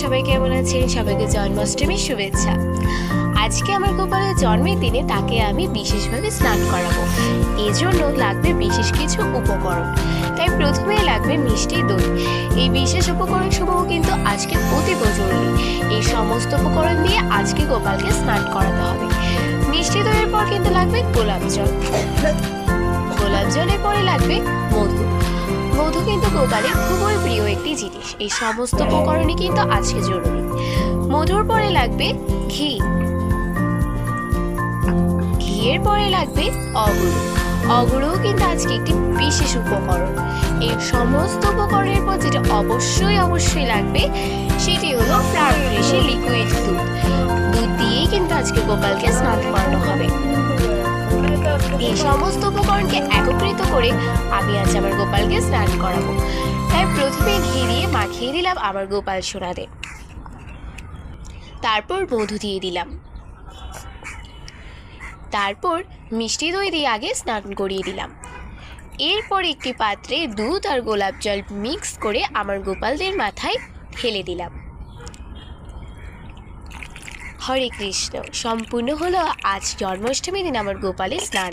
সবাই কেমন আছেন? সবাইকে জন্মাষ্টমীর শুভেচ্ছা। আজকে আমার গোপালের জন্মের দিনে তাকে আমি বিশেষভাবে স্নান করাবো। এজন্য লাগবে বিশেষ কিছু উপকরণ। তাই প্রথমেই লাগবে মিষ্টি দই। এই বিশেষ উপকরণ সমূহ কিন্তু আজকে অতীব জরুরি। এই সমস্ত উপকরণ দিয়ে আজকে গোপালকে স্নান করাতে হবে। মিষ্টি দইয়ের পর কিন্তু লাগবে গোলাপ জল। গোলাপ জলের পরে লাগবে মধু। মধু কিন্তু গোপালের খুবই প্রিয় একটি জিনিস। এই সমস্ত উপকরণই কিন্তু আজকে জরুরি। মধুর পরে লাগবে ঘি। ঘিয়ের পরে লাগবে অগুরু। অগুরুও কিন্তু আজকে একটি বিশেষ উপকরণ। এই সমস্ত উপকরণের পর যেটা অবশ্যই লাগবে সেটি হলো ফ্রেশি লিকুইড দুধ। দুধ দিয়েই কিন্তু আজকে গোপালকে স্নান করানো হবে। এই সমস্ত উপকরণকে একত্রিত করে আমি আজ আমার গোপালকে স্নান করাবো। তাই প্রথমে ঘি দিয়ে মাখিয়ে দিলাম আমার গোপাল সোনাদের। তারপর মধু দিয়ে দিলাম। তারপর মিষ্টি দই দিয়ে আগে স্নান করিয়ে দিলাম। এরপর একটি পাত্রে দুধ আর গোলাপ জল মিক্স করে আমার গোপালদের মাথায় ঢেলে দিলাম। হরে কৃষ্ণ। সম্পূর্ণ হলো আজ জন্মাষ্টমীর দিন আমার গোপালের স্নান।